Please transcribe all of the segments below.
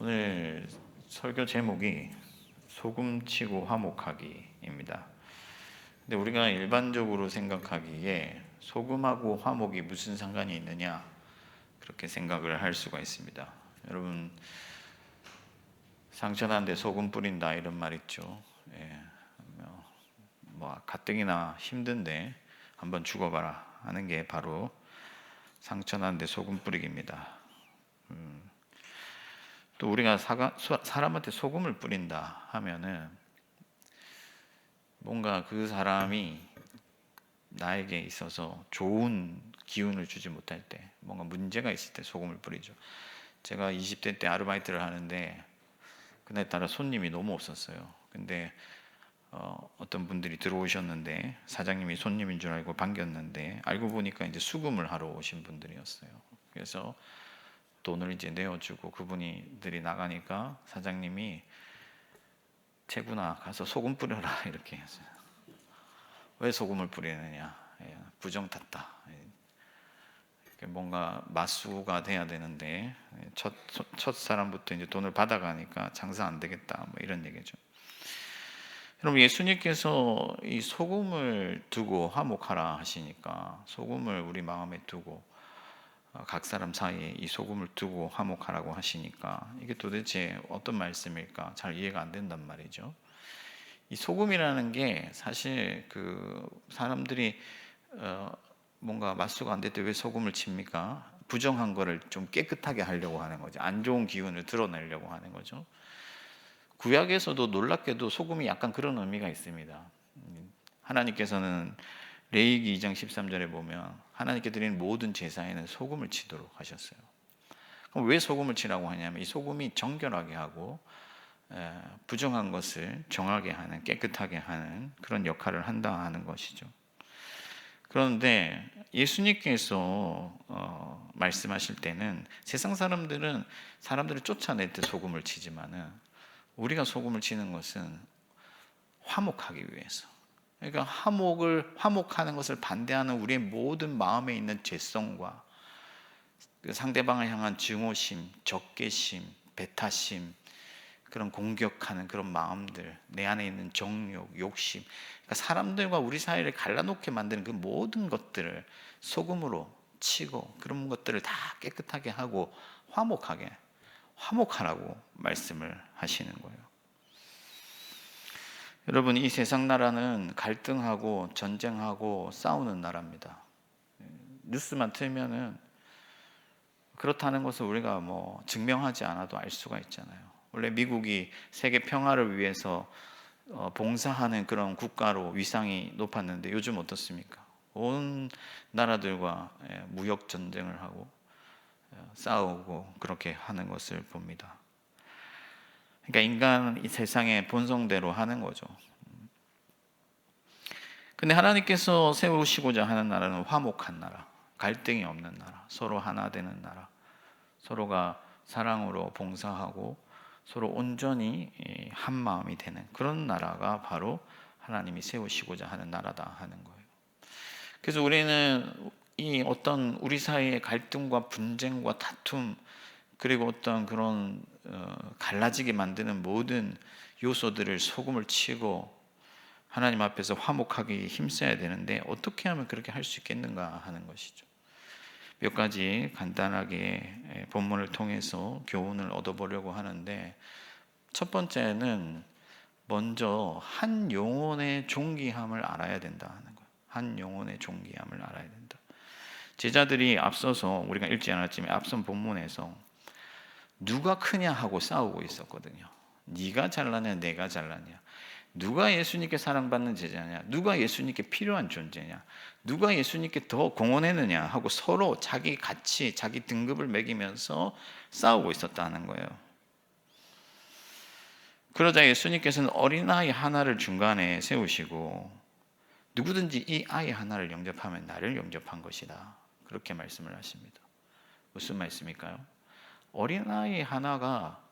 오늘 설교 제목이 소금치고 화목하기입니다. 근데 우리가 일반적으로 생각하기에 소금하고 화목이 무슨 상관이 있느냐 그렇게 생각을 할 수가 있습니다. 여러분, 상처난데 소금 뿌린다 이런 말 있죠. 가뜩이나 힘든데 한번 죽어봐라 하는 게 바로 상처난데 소금 뿌리기입니다. 또 우리가 사람한테 소금을 뿌린다 하면은 뭔가 그 사람이 나에게 있어서 좋은 기운을 주지 못할 때, 뭔가 문제가 있을 때 소금을 뿌리죠. 제가 20대 때 아르바이트를 하는데 그날따라 손님이 너무 없었어요. 근데 어떤 분들이 들어오셨는데 사장님이 손님인 줄 알고 반겼는데 알고 보니까 이제 수금을 하러 오신 분들이었어요. 그래서 돈을 이제 내어주고 그분들이 나가니까 사장님이 채구나 가서 소금 뿌려라 이렇게 했어요. 왜 소금을 뿌리느냐? 부정 탔다. 뭔가 맞수가 돼야 되는데 첫 사람부터 이제 돈을 받아가니까 장사 안 되겠다 뭐 이런 얘기죠. 여러분, 예수님께서 이 소금을 두고 화목하라 하시니까 소금을 우리 마음에 두고 각 사람 사이에 이 소금을 두고 화목하라고 하시니까 이게 도대체 어떤 말씀일까 잘 이해가 안 된단 말이죠. 이 소금이라는 게 사실 그 사람들이 뭔가 맞수가 안 될 때 왜 소금을 칩니까? 부정한 거를 좀 깨끗하게 하려고 하는 거죠. 안 좋은 기운을 드러내려고 하는 거죠. 구약에서도 놀랍게도 소금이 약간 그런 의미가 있습니다. 하나님께서는 레위기 2장 13절에 보면 하나님께 드리는 모든 제사에는 소금을 치도록 하셨어요. 그럼 왜 소금을 치라고 하냐면 이 소금이 정결하게 하고 부정한 것을 정하게 하는, 깨끗하게 하는 그런 역할을 한다 하는 것이죠. 그런데 예수님께서 말씀하실 때는 세상 사람들은 사람들을 쫓아낼 때 소금을 치지만은 우리가 소금을 치는 것은 화목하기 위해서. 그러니까 화목하는 것을 반대하는 우리의 모든 마음에 있는 죄성과 그 상대방을 향한 증오심, 적개심, 배타심, 그런 공격하는 그런 마음들, 내 안에 있는 정욕, 욕심, 그러니까 사람들과 우리 사이를 갈라놓게 만드는 그 모든 것들을 소금으로 치고 그런 것들을 다 깨끗하게 하고 화목하라고 말씀을 하시는 거예요. 여러분, 이 세상 나라는 갈등하고 전쟁하고 싸우는 나라입니다. 뉴스만 틀면은 그렇다는 것을 우리가 뭐 증명하지 않아도 알 수가 있잖아요. 원래 미국이 세계 평화를 위해서 봉사하는 그런 국가로 위상이 높았는데 요즘 어떻습니까? 온 나라들과 무역 전쟁을 하고 싸우고 그렇게 하는 것을 봅니다. 그러니까 인간 이 세상의 본성대로 하는 거죠. 근데 하나님께서 세우시고자 하는 나라는 화목한 나라, 갈등이 없는 나라, 서로 하나 되는 나라, 서로가 사랑으로 봉사하고 서로 온전히 한 마음이 되는 그런 나라가 바로 하나님이 세우시고자 하는 나라다 하는 거예요. 그래서 우리는 이 어떤 우리 사이의 갈등과 분쟁과 다툼, 그리고 어떤 그런 갈라지게 만드는 모든 요소들을 소금을 치고 하나님 앞에서 화목하게 힘써야 되는데 어떻게 하면 그렇게 할 수 있겠는가 하는 것이죠. 몇 가지 간단하게 본문을 통해서 교훈을 얻어보려고 하는데, 첫 번째는 먼저 한 영혼의 존귀함을 알아야 된다 하는 거예요. 한 영혼의 존귀함을 알아야 된다. 제자들이 앞서서 우리가 읽지 않았지만 앞선 본문에서 누가 크냐 하고 싸우고 있었거든요. 네가 잘나냐 내가 잘나냐, 누가 예수님께 사랑받는 제자냐, 누가 예수님께 필요한 존재냐, 누가 예수님께 더 공헌했느냐 하고 서로 자기 가치, 자기 등급을 매기면서 싸우고 있었다는 거예요. 그러자 예수님께서는 어린아이 하나를 중간에 세우시고 누구든지 이 아이 하나를 영접하면 나를 영접한 것이다, 그렇게 말씀을 하십니다. 무슨 말씀일까요? 어린아이 하나가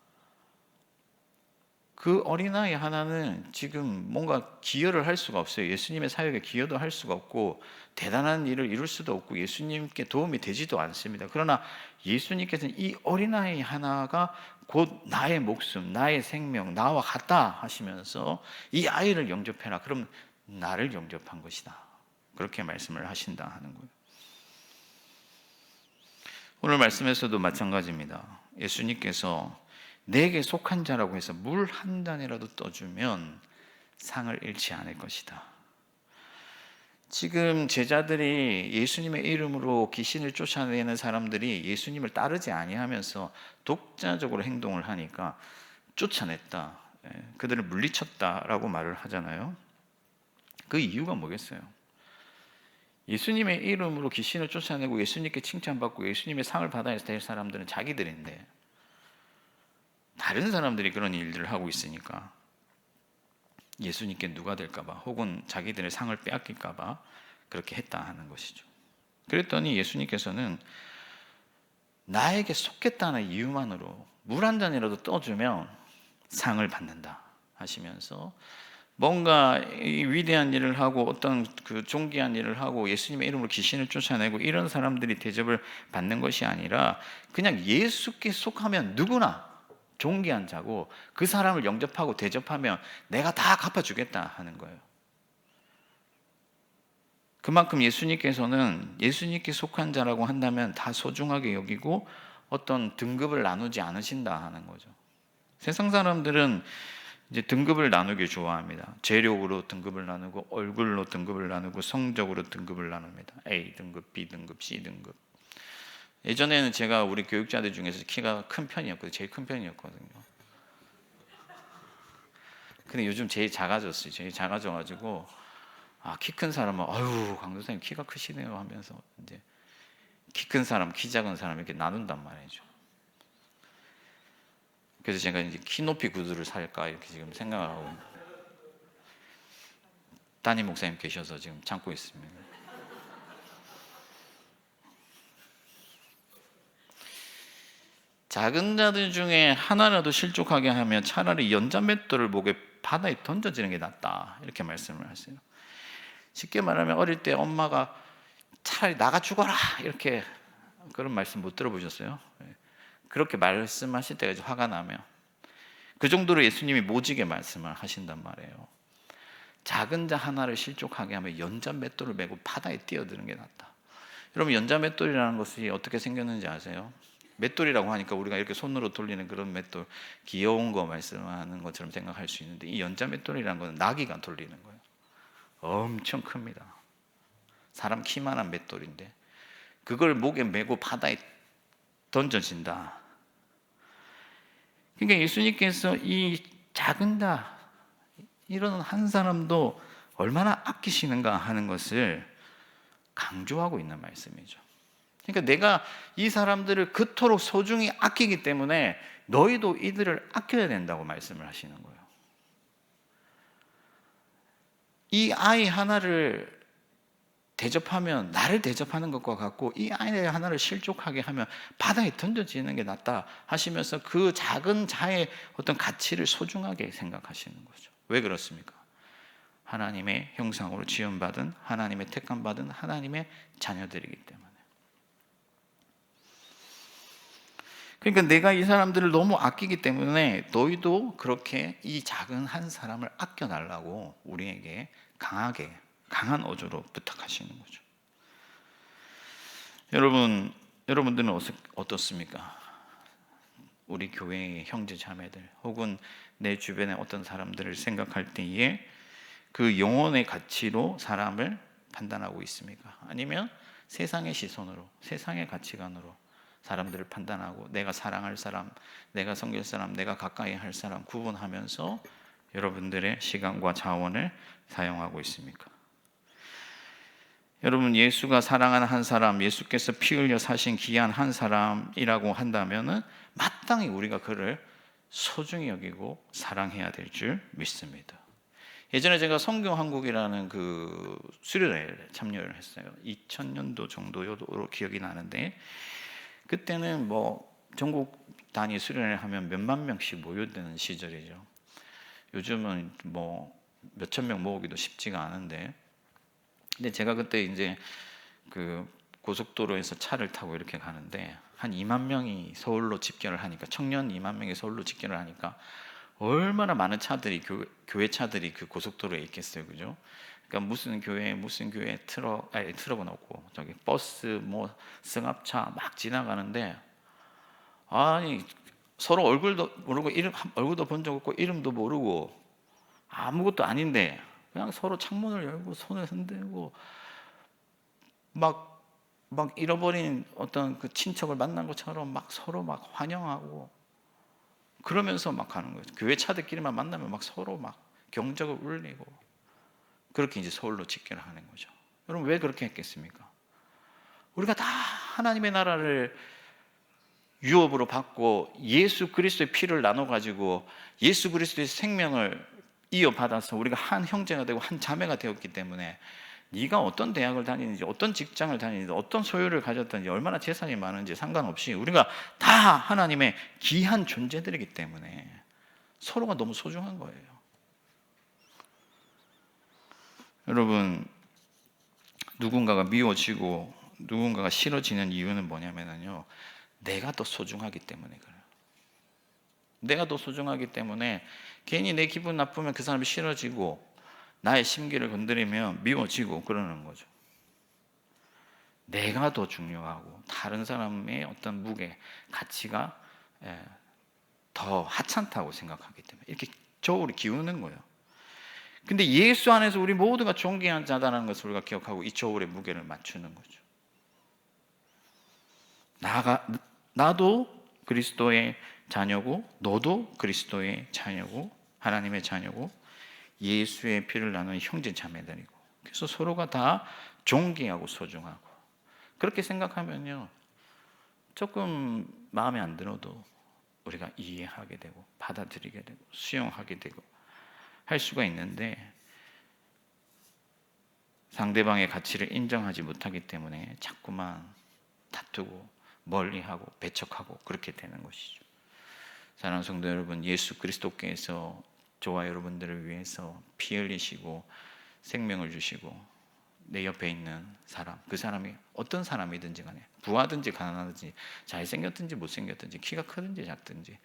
그 어린아이 하나는 지금 뭔가 기여를 할 수가 없어요. 예수님의 사역에 기여도 할 수가 없고 대단한 일을 이룰 수도 없고 예수님께 도움이 되지도 않습니다. 그러나 예수님께서는 이 어린아이 하나가 곧 나의 목숨, 나의 생명, 나와 같다 하시면서 이 아이를 영접해라. 그럼 나를 영접한 것이다. 그렇게 말씀을 하신다 하는 거예요. 오늘 말씀에서도 마찬가지입니다. 예수님께서 내게 속한 자라고 해서 물 한 잔이라도 떠주면 상을 잃지 않을 것이다. 지금 제자들이 예수님의 이름으로 귀신을 쫓아내는 사람들이 예수님을 따르지 아니하면서 독자적으로 행동을 하니까 쫓아냈다, 그들을 물리쳤다라고 말을 하잖아요. 그 이유가 뭐겠어요? 예수님의 이름으로 귀신을 쫓아내고 예수님께 칭찬받고 예수님의 상을 받아야 될 사람들은 자기들인데 다른 사람들이 그런 일들을 하고 있으니까 예수님께 누가 될까봐 혹은 자기들의 상을 빼앗길까봐 그렇게 했다 하는 것이죠. 그랬더니 예수님께서는 나에게 속겠다는 이유만으로 물 한 잔이라도 떠주면 상을 받는다 하시면서 뭔가 위대한 일을 하고 어떤 그 존귀한 일을 하고 예수님의 이름으로 귀신을 쫓아내고 이런 사람들이 대접을 받는 것이 아니라 그냥 예수께 속하면 누구나 존귀한 자고 그 사람을 영접하고 대접하면 내가 다 갚아주겠다 하는 거예요. 그만큼 예수님께서는 예수님께 속한 자라고 한다면 다 소중하게 여기고 어떤 등급을 나누지 않으신다 하는 거죠. 세상 사람들은 이제 등급을 나누기 좋아합니다. 재력으로 등급을 나누고 얼굴로 등급을 나누고 성적으로 등급을 나눕니다. A 등급, B 등급, C 등급. 예전에는 제가 우리 교육자들 중에서 키가 큰 편이었거든요. 제일 큰 편이었거든요. 근데 요즘 제일 작아졌어요. 제일 작아져가지고 키 큰 사람은 아유 강도사님 키가 크시네요 하면서 이제 키 큰 사람, 키 작은 사람 이렇게 나눈단 말이죠. 그래서 제가 이제 키 높이 구두를 살까 이렇게 지금 생각을 하고 담임 목사님 계셔서 지금 참고 있습니다. 작은 자들 중에 하나라도 실족하게 하면 차라리 연자맷돌을 목에 바다에 던져지는 게 낫다 이렇게 말씀을 하세요. 쉽게 말하면 어릴 때 엄마가 차라리 나가 죽어라 이렇게 그런 말씀 못 들어보셨어요? 그렇게 말씀하실 때가 화가 나면 그 정도로 예수님이 모지게 말씀을 하신단 말이에요. 작은 자 하나를 실족하게 하면 연자맷돌을 메고 바다에 뛰어드는 게 낫다. 여러분 연자맷돌이라는 것이 어떻게 생겼는지 아세요? 맷돌이라고 하니까 우리가 이렇게 손으로 돌리는 그런 맷돌 귀여운 거 말씀하는 것처럼 생각할 수 있는데 이 연자맷돌이라는 것은 나귀가 돌리는 거예요. 엄청 큽니다. 사람 키만한 맷돌인데 그걸 목에 메고 바다에 던져진다. 그러니까 예수님께서 이 작은 자 이런 한 사람도 얼마나 아끼시는가 하는 것을 강조하고 있는 말씀이죠. 그러니까 내가 이 사람들을 그토록 소중히 아끼기 때문에 너희도 이들을 아껴야 된다고 말씀을 하시는 거예요. 이 아이 하나를 대접하면 나를 대접하는 것과 같고 이 아이 하나를 실족하게 하면 바다에 던져지는 게 낫다 하시면서 그 작은 자의 어떤 가치를 소중하게 생각하시는 거죠. 왜 그렇습니까? 하나님의 형상으로 지음받은 하나님의 택함받은 하나님의 자녀들이기 때문에. 그러니까 내가 이 사람들을 너무 아끼기 때문에 너희도 그렇게 이 작은 한 사람을 아껴달라고 우리에게 강한 어조로 부탁하시는 거죠. 여러분들은 어떻습니까? 우리 교회의 형제 자매들 혹은 내 주변의 어떤 사람들을 생각할 때에 그 영혼의 가치로 사람을 판단하고 있습니까? 아니면 세상의 시선으로, 세상의 가치관으로 사람들을 판단하고 내가 사랑할 사람, 내가 섬길 사람, 내가 가까이 할 사람 구분하면서 여러분들의 시간과 자원을 사용하고 있습니까? 여러분 예수가 사랑하는 한 사람, 예수께서 피 흘려 사신 귀한 한 사람이라고 한다면은 마땅히 우리가 그를 소중히 여기고 사랑해야 될 줄 믿습니다. 예전에 제가 성경한국이라는 그 수련회에 참여를 했어요. 2000년도 정도로 기억이 나는데 그때는 뭐 전국 단위 수련회를 하면 몇만 명씩 모여드는 시절이죠. 요즘은 뭐 몇천 명 모으기도 쉽지가 않은데, 근데 제가 그때 이제 그 고속도로에서 차를 타고 이렇게 가는데 한 2만 명이 서울로 집결을 하니까, 청년 2만 명이 서울로 집결을 하니까 얼마나 많은 차들이, 교회 차들이 그 고속도로에 있겠어요, 그죠? 그러니까 무슨 교회 트럭은 없고 저기 버스 뭐 승합차 막 지나가는데, 아니 서로 얼굴도 모르고 얼굴도 본 적 없고 이름도 모르고 아무것도 아닌데 그냥 서로 창문을 열고 손을 흔들고 막 잃어버린 어떤 그 친척을 만난 것처럼 막 서로 막 환영하고 그러면서 막 가는 거예요. 교회 차들끼리만 만나면 막 서로 막 경적을 울리고, 그렇게 이제 서울로 집결을 하는 거죠. 여러분, 왜 그렇게 했겠습니까? 우리가 다 하나님의 나라를 유업으로 받고 예수 그리스도의 피를 나눠 가지고 예수 그리스도의 생명을 이어받아서 우리가 한 형제가 되고 한 자매가 되었기 때문에, 네가 어떤 대학을 다니는지, 어떤 직장을 다니는지, 어떤 소유를 가졌든지, 얼마나 재산이 많은지 상관없이 우리가 다 하나님의 귀한 존재들이기 때문에 서로가 너무 소중한 거예요. 여러분, 누군가가 미워지고 누군가가 싫어지는 이유는 뭐냐면요, 내가 더 소중하기 때문에 그래요. 내가 더 소중하기 때문에 괜히 내 기분 나쁘면 그 사람이 싫어지고, 나의 심기를 건드리면 미워지고 그러는 거죠. 내가 더 중요하고 다른 사람의 어떤 무게, 가치가 더 하찮다고 생각하기 때문에 이렇게 저울이 기우는 거예요. 근데 예수 안에서 우리 모두가 존귀한 자다라는 것을 우리가 기억하고 이 저울의 무게를 맞추는 거죠. 나도 그리스도의 자녀고, 너도 그리스도의 자녀고, 하나님의 자녀고, 예수의 피를 나누는 형제 자매들이고, 그래서 서로가 다 존귀하고 소중하고, 그렇게 생각하면요, 조금 마음에 안 들어도 우리가 이해하게 되고 받아들이게 되고 수용하게 되고 할 수가 있는데, 상대방의 가치를 인정하지 못하기 때문에 자꾸만 다투고 멀리하고 배척하고 그렇게 되는 것이죠. 사랑하는 성도 여러분, 예수 그리스도께서 저와 여러분들을 위해서 피 흘리시고 생명을 주시고, 내 옆에 있는 사람, 그 사람이 어떤 사람이든지 간에, 부하든지 가난하든지 잘생겼든지 못생겼든지 키가 크든지 작든지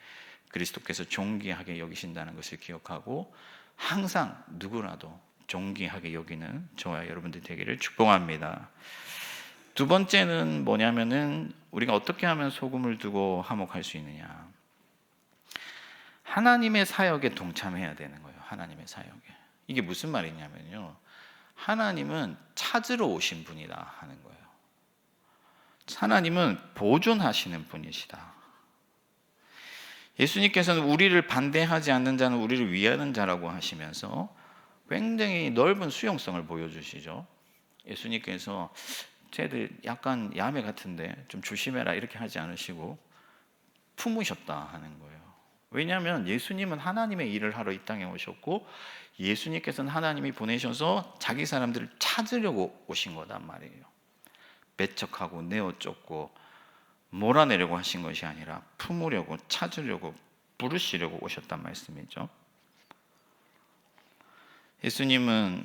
그리스도께서 존귀하게 여기신다는 것을 기억하고 항상 누구라도 존귀하게 여기는 저와 여러분들 되기를 축복합니다. 두 번째는 뭐냐면은, 우리가 어떻게 하면 소금을 두고 화목할 수 있느냐, 하나님의 사역에 동참해야 되는 거예요. 하나님의 사역에. 이게 무슨 말이냐면요, 하나님은 찾으러 오신 분이다 하는 거예요. 하나님은 보존하시는 분이시다. 예수님께서는 우리를 반대하지 않는 자는 우리를 위하는 자라고 하시면서 굉장히 넓은 수용성을 보여주시죠. 예수님께서 쟤들 약간 야매 같은데 좀 조심해라 이렇게 하지 않으시고 품으셨다 하는 거예요. 왜냐하면 예수님은 하나님의 일을 하러 이 땅에 오셨고, 예수님께서는 하나님이 보내셔서 자기 사람들을 찾으려고 오신 거단 말이에요. 배척하고 내어쫓고 몰아내려고 하신 것이 아니라 품으려고, 찾으려고, 부르시려고 오셨단 말씀이죠.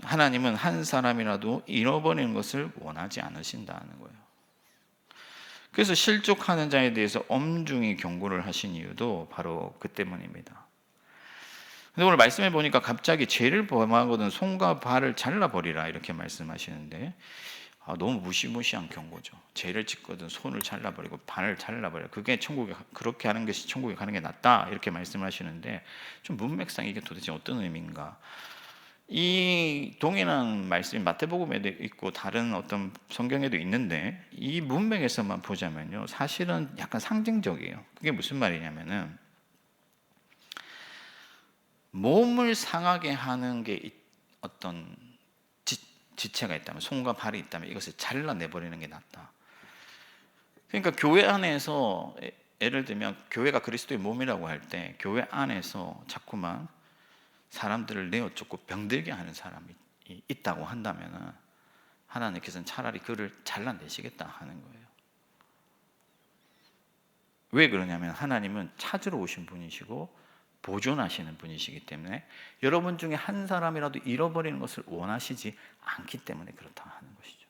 하나님은 한 사람이라도 잃어버리는 것을 원하지 않으신다는 거예요. 그래서 실족하는 자에 대해서 엄중히 경고를 하신 이유도 바로 그 때문입니다. 근데 오늘 말씀해 보니까 갑자기 죄를 범하거든 손과 발을 잘라버리라 이렇게 말씀하시는데, 너무 무시무시한 경고죠. 죄를 짓거든 손을 잘라버리고 발을 잘라버려, 그게 천국에, 그렇게 하는 것이 천국에 가는 게 낫다 이렇게 말씀하시는데, 좀 문맥상 이게 도대체 어떤 의미인가? 이 동일한 말씀이 마태복음에도 있고 다른 어떤 성경에도 있는데, 이 문맥에서만 보자면요, 사실은 약간 상징적이에요. 그게 무슨 말이냐면은, 몸을 상하게 하는 게 어떤 지체가 있다면, 손과 발이 있다면 이것을 잘라내버리는 게 낫다. 그러니까 교회 안에서, 예를 들면 교회가 그리스도의 몸이라고 할 때 교회 안에서 자꾸만 사람들을 내어쫓고 병들게 하는 사람이 있다고 한다면, 하나님께서는 차라리 그를 잘라내시겠다 하는 거예요. 왜 그러냐면, 하나님은 찾으러 오신 분이시고 보존하시는 분이시기 때문에 여러분 중에 한 사람이라도 잃어버리는 것을 원하시지 않기 때문에 그렇다 하는 것이죠.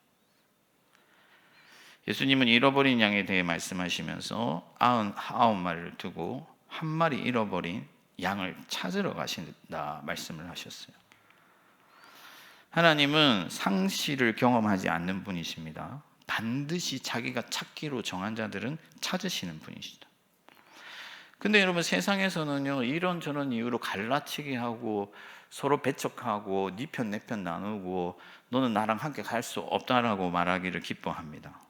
예수님은 잃어버린 양에 대해 말씀하시면서 99마리를 두고 한 마리 잃어버린 양을 찾으러 가신다 말씀을 하셨어요. 하나님은 상실을 경험하지 않는 분이십니다. 반드시 자기가 찾기로 정한 자들은 찾으시는 분이시다. 근데 여러분, 세상에서는요, 이런저런 이유로 갈라치기 하고 서로 배척하고 네 편 내 편 나누고 너는 나랑 함께 갈 수 없다라고 말하기를 기뻐합니다.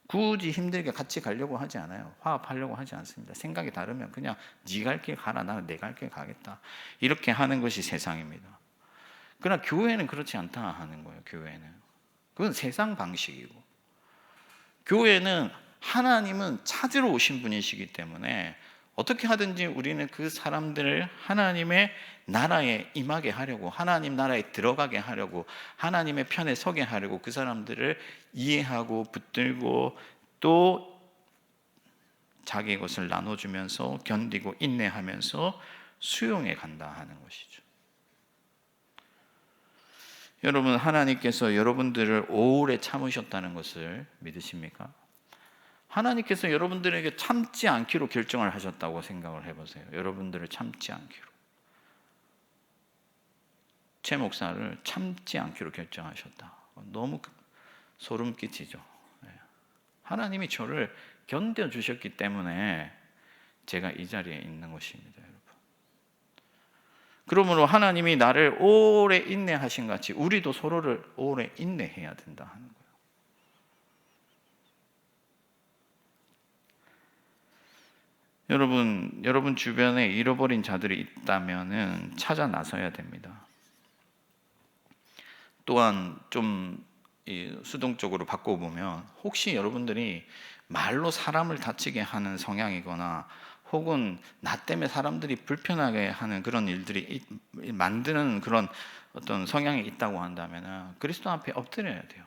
굳이 힘들게 같이 가려고 하지 않아요. 화합하려고 하지 않습니다. 생각이 다르면 그냥 네 갈 길 가라, 나는 내 갈 길 가겠다, 이렇게 하는 것이 세상입니다. 그러나 교회는 그렇지 않다 하는 거예요. 교회는 그건 세상 방식이고, 교회는 하나님은 찾으러 오신 분이시기 때문에 어떻게 하든지 우리는 그 사람들을 하나님의 나라에 임하게 하려고, 하나님 나라에 들어가게 하려고, 하나님의 편에 서게 하려고 그 사람들을 이해하고 붙들고 또 자기의 것을 나눠주면서 견디고 인내하면서 수용해 간다 하는 것이죠. 여러분, 하나님께서 여러분들을 오래 참으셨다는 것을 믿으십니까? 하나님께서 여러분들에게 참지 않기로 결정을 하셨다고 생각을 해보세요. 여러분들을 참지 않기로. 최 목사를 참지 않기로 결정하셨다. 너무 소름 끼치죠. 하나님이 저를 견뎌주셨기 때문에 제가 이 자리에 있는 것입니다, 여러분. 그러므로 하나님이 나를 오래 인내하신 같이 우리도 서로를 오래 인내해야 된다 하는 거예요. 여러분 주변에 잃어버린 자들이 있다면은 찾아 나서야 됩니다. 또한 좀 수동적으로 바꿔보면, 혹시 여러분들이 말로 사람을 다치게 하는 성향이거나 혹은 나 때문에 사람들이 불편하게 하는 그런 일들이 만드는 그런 어떤 성향이 있다고 한다면 그리스도 앞에 엎드려야 돼요.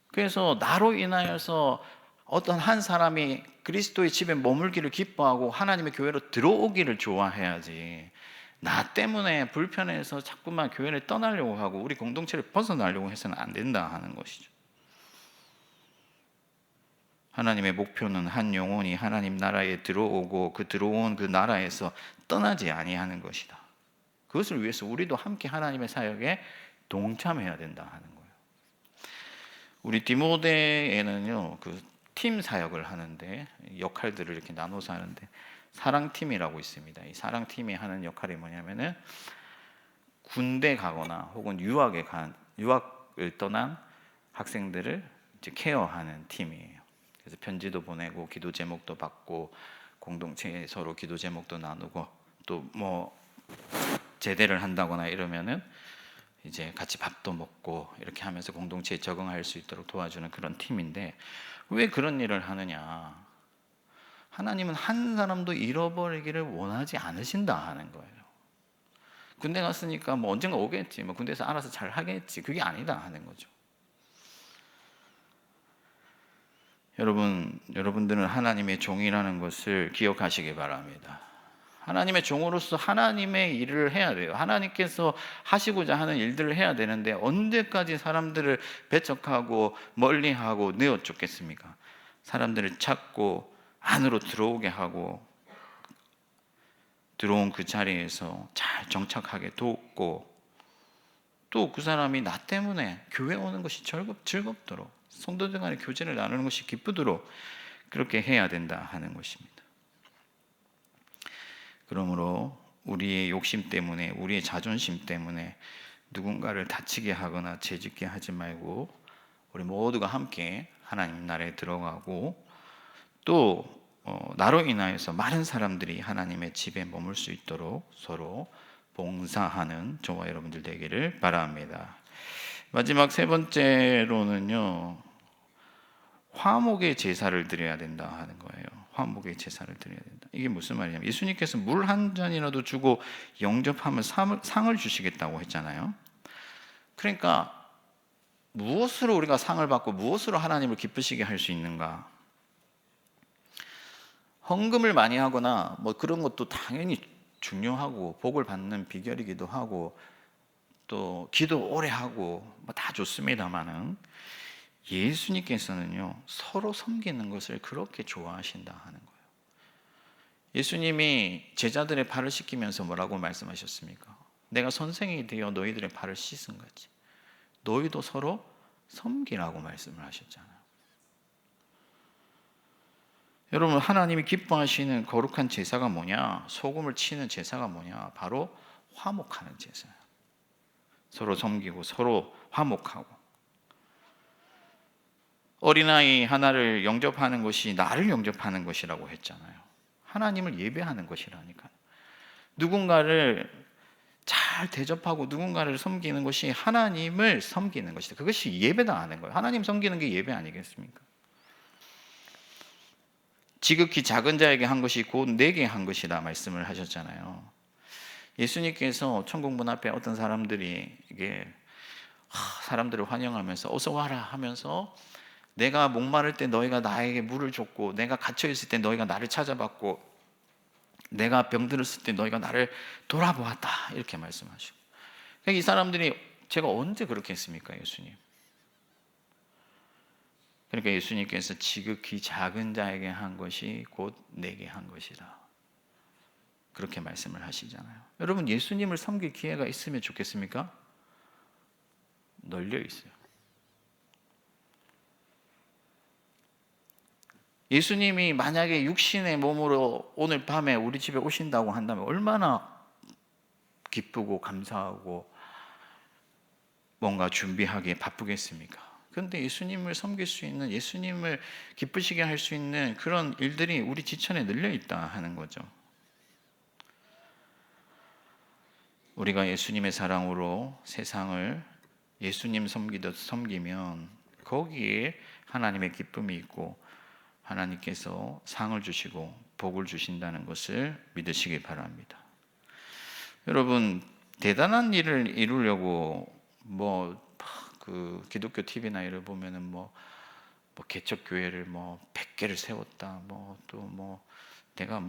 그래서 나로 인하여서 어떤 한 사람이 그리스도의 집에 머물기를 기뻐하고 하나님의 교회로 들어오기를 좋아해야지, 나 때문에 불편해서 자꾸만 교회를 떠나려고 하고 우리 공동체를 벗어나려고 해서는 안 된다 하는 것이죠. 하나님의 목표는 한 영혼이 하나님 나라에 들어오고 그 들어온 그 나라에서 떠나지 아니하는 것이다. 그것을 위해서 우리도 함께 하나님의 사역에 동참해야 된다 하는 거예요. 우리 디모데에는요, 그 팀 사역을 하는데 역할들을 이렇게 나눠서 하는데 사랑팀이라고 있습니다. 이 사랑팀이 하는 역할이 뭐냐면은 군대 가거나 혹은 유학을 떠난 학생들을 이제 케어하는 팀이에요. 그래서 편지도 보내고 기도 제목도 받고 공동체에 서로 기도 제목도 나누고 또 뭐 제대를 한다거나 이러면은 이제 같이 밥도 먹고 이렇게 하면서 공동체에 적응할 수 있도록 도와주는 그런 팀인데, 왜 그런 일을 하느냐? 하나님은 한 사람도 잃어버리기를 원하지 않으신다 하는 거예요. 군대 갔으니까 뭐 언젠가 오겠지, 뭐 군대에서 알아서 잘 하겠지, 그게 아니다 하는 거죠. 여러분들은 하나님의 종이라는 것을 기억하시기 바랍니다. 하나님의 종으로서 하나님의 일을 해야 돼요. 하나님께서 하시고자 하는 일들을 해야 되는데 언제까지 사람들을 배척하고 멀리하고 내어 쫓겠습니까? 사람들을 찾고 안으로 들어오게 하고 들어온 그 자리에서 잘 정착하게 돕고, 또 그 사람이 나 때문에 교회 오는 것이 즐겁도록, 성도들 간의 교제를 나누는 것이 기쁘도록 그렇게 해야 된다 하는 것입니다. 그러므로 우리의 욕심 때문에, 우리의 자존심 때문에 누군가를 다치게 하거나 죄짓게 하지 말고 우리 모두가 함께 하나님 나라에 들어가고 또 나로 인하여서 많은 사람들이 하나님의 집에 머물 수 있도록 서로 봉사하는 저와 여러분들 되기를 바랍니다. 마지막 세 번째로는요, 화목의 제사를 드려야 된다 하는 거예요. 화목의 제사를 드려야 된다. 이게 무슨 말이냐면, 예수님께서 물 한 잔이라도 주고 영접하면 상을 주시겠다고 했잖아요. 그러니까 무엇으로 우리가 상을 받고 무엇으로 하나님을 기쁘시게 할 수 있는가? 헌금을 많이 하거나 뭐 그런 것도 당연히 중요하고 복을 받는 비결이기도 하고 또 기도 오래 하고 뭐 다 좋습니다만은 예수님께서는요 서로 섬기는 것을 그렇게 좋아하신다 하는 거예요. 예수님이 제자들의 발을 씻기면서 뭐라고 말씀하셨습니까? 내가 선생이 되어 너희들의 발을 씻은 거지. 너희도 서로 섬기라고 말씀을 하셨잖아요. 여러분, 하나님이 기뻐하시는 거룩한 제사가 뭐냐? 소금을 치는 제사가 뭐냐? 바로 화목하는 제사예요. 서로 섬기고 서로 화목하고. 어린아이 하나를 영접하는 것이 나를 영접하는 것이라고 했잖아요. 하나님을 예배하는 것이라니까요. 누군가를 잘 대접하고 누군가를 섬기는 것이 하나님을 섬기는 것이다. 그것이 예배당하는 거예요. 하나님 섬기는 게 예배 아니겠습니까? 지극히 작은 자에게 한 것이 곧 내게 한 것이다 말씀을 하셨잖아요. 예수님께서 천국 문 앞에 어떤 사람들이 이게 사람들을 환영하면서 어서 와라 하면서 내가 목마를 때 너희가 나에게 물을 줬고 내가 갇혀 있을 때 너희가 나를 찾아봤고 내가 병들었을 때 너희가 나를 돌아보았다 이렇게 말씀하시고 그러니까 이 사람들이 제가 언제 그렇게 했습니까 예수님? 그러니까 예수님께서 지극히 작은 자에게 한 것이 곧 내게 한 것이다 그렇게 말씀을 하시잖아요. 여러분 예수님을 섬길 기회가 있으면 좋겠습니까? 널려 있어요. 예수님이 만약에 육신의 몸으로 오늘 밤에 우리 집에 오신다고 한다면 얼마나 기쁘고 감사하고 뭔가 준비하기에 바쁘겠습니까? 그런데 예수님을 섬길 수 있는, 예수님을 기쁘시게 할 수 있는 그런 일들이 우리 지천에 늘려 있다 하는 거죠. 우리가 예수님의 사랑으로 세상을 예수님 섬기듯 섬기면 거기에 하나님의 기쁨이 있고 하나님께서 상을 주시고 복을 주신다는 것을 믿으시기 바랍니다. 여러분 대단한 일을 이루려고 그 기독교 TV나 이를 보면은 뭐 개척 교회를 100개를 세웠다 내가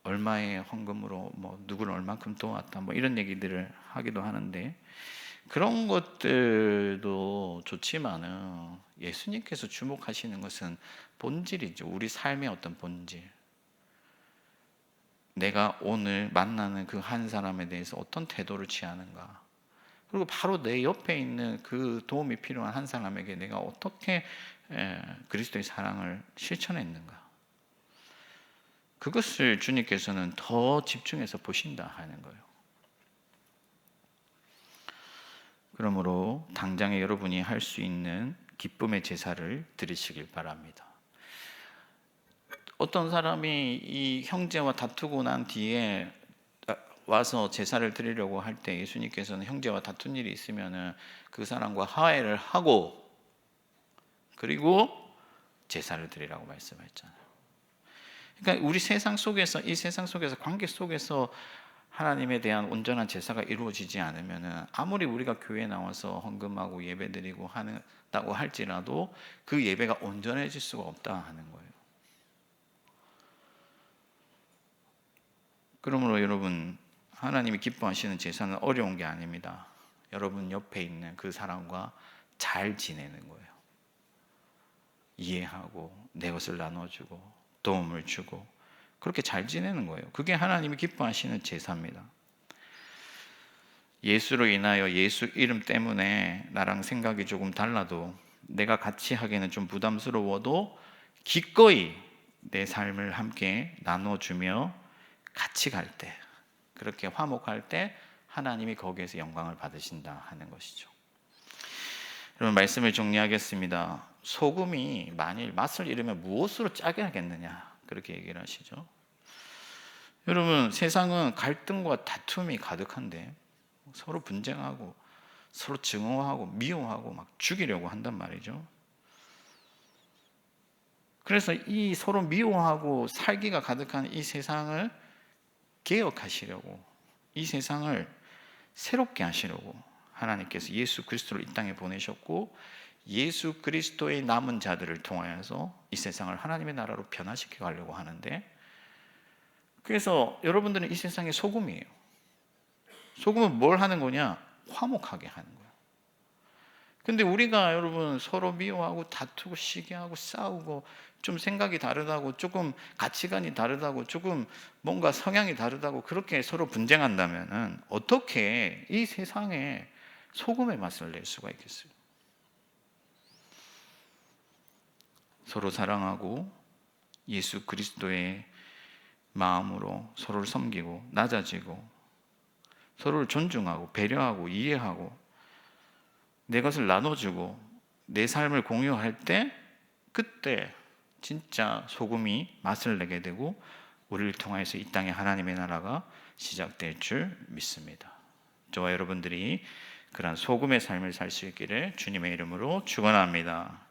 얼마의 헌금으로 누구를 얼만큼 도왔다 이런 얘기들을 하기도 하는데 그런 것들도 좋지만은 예수님께서 주목하시는 것은 본질이죠. 우리 삶의 어떤 본질. 내가 오늘 만나는 그 한 사람에 대해서 어떤 태도를 취하는가. 그리고 바로 내 옆에 있는 그 도움이 필요한 한 사람에게 내가 어떻게 그리스도의 사랑을 실천했는가. 그것을 주님께서는 더 집중해서 보신다 하는 거예요. 그러므로 당장에 여러분이 할 수 있는 기쁨의 제사를 드리시길 바랍니다. 어떤 사람이 이 형제와 다투고 난 뒤에 와서 제사를 드리려고 할 때 예수님께서는 형제와 다툰 일이 있으면은 그 사람과 화해를 하고 그리고 제사를 드리라고 말씀했잖아요. 그러니까 우리 세상 속에서 이 세상 속에서 관계 속에서 하나님에 대한 온전한 제사가 이루어지지 않으면은 아무리 우리가 교회에 나와서 헌금하고 예배드리고 한다고 할지라도 그 예배가 온전해질 수가 없다 하는 거예요. 그러므로 여러분 하나님이 기뻐하시는 제사는 어려운 게 아닙니다. 여러분 옆에 있는 그 사람과 잘 지내는 거예요. 이해하고 내 것을 나눠주고 도움을 주고 그렇게 잘 지내는 거예요. 그게 하나님이 기뻐하시는 제사입니다. 예수로 인하여 예수 이름 때문에 나랑 생각이 조금 달라도 내가 같이 하기에는 좀 부담스러워도 기꺼이 내 삶을 함께 나눠주며 같이 갈 때 그렇게 화목할 때 하나님이 거기에서 영광을 받으신다 하는 것이죠. 여러분 말씀을 정리하겠습니다. 소금이 만일 맛을 잃으면 무엇으로 짜게 하겠느냐 그렇게 얘기를 하시죠. 여러분 세상은 갈등과 다툼이 가득한데 서로 분쟁하고 서로 증오하고 미워하고 막 죽이려고 한단 말이죠. 그래서 이 서로 미워하고 살기가 가득한 이 세상을 개혁하시려고 이 세상을 새롭게 하시려고 하나님께서 예수 그리스도를 이 땅에 보내셨고 예수 그리스도의 남은 자들을 통하여서 이 세상을 하나님의 나라로 변화시켜 가려고 하는데, 그래서 여러분들은 이 세상의 소금이에요. 소금은 뭘 하는 거냐? 화목하게 하는 거예요. 근데 우리가 여러분 서로 미워하고 다투고 시기하고 싸우고 좀 생각이 다르다고, 조금 가치관이 다르다고, 조금 뭔가 성향이 다르다고 그렇게 서로 분쟁한다면은 어떻게 이 세상에 소금의 맛을 낼 수가 있겠어요? 서로 사랑하고 예수 그리스도의 마음으로 서로를 섬기고 낮아지고 서로를 존중하고 배려하고 이해하고 내 것을 나눠주고 내 삶을 공유할 때, 그때 진짜 소금이 맛을 내게 되고 우리를 통해서 이 땅에 하나님의 나라가 시작될 줄 믿습니다. 저와 여러분들이 그런 소금의 삶을 살 수 있기를 주님의 이름으로 축원합니다.